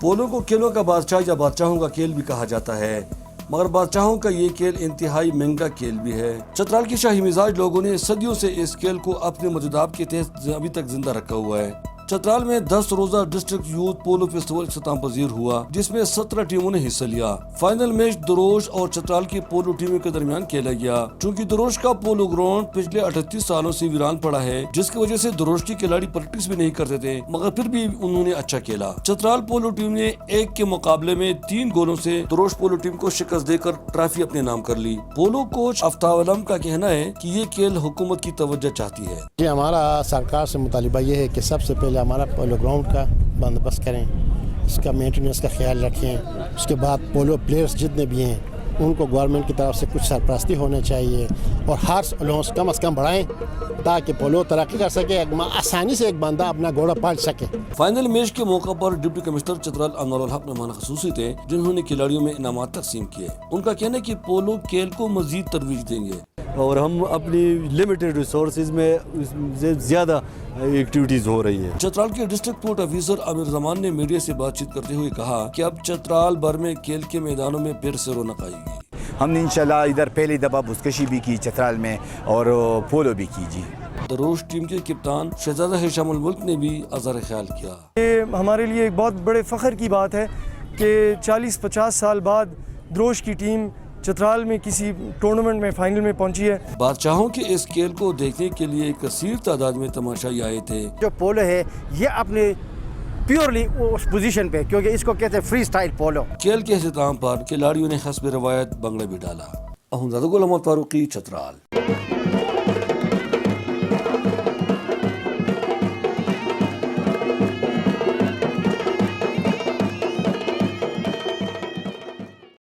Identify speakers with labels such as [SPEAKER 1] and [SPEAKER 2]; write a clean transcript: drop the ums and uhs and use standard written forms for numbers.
[SPEAKER 1] Polo کو کھیلوں کا بادشاہ یا بادشاہوں کا کھیل بھی کہا جاتا ہے، مگر بادشاہوں کا یہ کھیل انتہائی مہنگا کھیل بھی ہے۔ چترال کے شاہی مزاج لوگوں نے صدیوں سے اس کھیل کو اپنے مجداب کے تحت ابھی تک زندہ رکھا ہوا ہے۔ چترال میں 10 روزہ ڈسٹرکٹ یوتھ پولو فیسٹیول اختتام پذیر ہوا، جس میں 17 ٹیموں نے حصہ لیا۔ فائنل میچ دروش اور چترال کی پولو ٹیموں کے درمیان کھیلا گیا۔ چونکہ دروش کا پولو گراؤنڈ پچھلے 38 سالوں سے ویران پڑا ہے، جس کی وجہ سے دروش کے کھلاڑی پریکٹس بھی نہیں کرتے تھے، مگر پھر بھی انہوں نے اچھا کھیلا۔ چترال پولو ٹیم نے 1 کے مقابلے میں 3 گولوں سے دروش پولو ٹیم کو شکست دے کر ٹرافی اپنے نام کر لی۔ پولو کوچ آفتاب علم کا کہنا ہے کہ یہ کھیل حکومت کی توجہ چاہتی ہے۔
[SPEAKER 2] جی، ہمارا سرکار سے مطالبہ یہ ہے کہ سب سے پہلے ہمارا پولو گراؤنڈ کا بندوبست کریں، اس کا مینٹیننس کا خیال رکھیں۔ اس کے بعد پولو پلیئرز جتنے بھی ہیں ان کو گورنمنٹ کی طرف سے کچھ سرپرستی ہونا چاہیے، اور ہارس الاؤنس کم از کم بڑھائیں تاکہ پولو ترقی کر سکے، آسانی سے ایک بندہ اپنا گھوڑا پال سکے۔
[SPEAKER 1] فائنل میچ کے موقع پر ڈپٹی کمشنر چترال انور الحق مہمان خصوصی تھے، جنہوں نے کھلاڑیوں میں انعامات تقسیم کیے۔ ان کا کہنا ہے کہ پولو کھیل کو مزید ترویج دیں گے
[SPEAKER 3] اور ہم اپنی لمیٹڈ ریسورسز میں زیادہ ایکٹیویٹیز ہو رہی ہیں۔
[SPEAKER 1] چترال کے ڈسٹرکٹ پورٹ آفیسر عامر زمان نے میڈیا سے بات چیت کرتے ہوئے کہا کہ اب چترال بھر میں کھیل کے میدانوں میں پھر سے رونق آئے گی۔
[SPEAKER 4] ہم نے انشاءاللہ ادھر پہلی دفعہ بزکشی بھی کی چترال میں اور پولو بھی کی۔ جی،
[SPEAKER 1] دروش ٹیم کے کپتان شہزادہ ہشام الملک نے بھی اظہار خیال کیا۔
[SPEAKER 5] یہ ہمارے لیے ایک بہت بڑے فخر کی بات ہے کہ 40-50 سال بعد دروش کی ٹیم چترال میں کسی ٹورنامنٹ میں فائنل میں پہنچی ہے۔
[SPEAKER 1] بادشاہوں کے اس کھیل کو دیکھنے کے لیے کثیر تعداد میں تماشائی آئے تھے۔
[SPEAKER 6] جو پولو ہے یہ اپنے پیورلی اس پوزیشن پہ، کیونکہ اس کو کہتے ہیں فری سٹائل پولو۔
[SPEAKER 1] کھیل کے اختتام پر کھلاڑیوں نے حسب روایت بنگڑا بھی ڈالا۔ احمد زادہ غلام فاروقی، چترال۔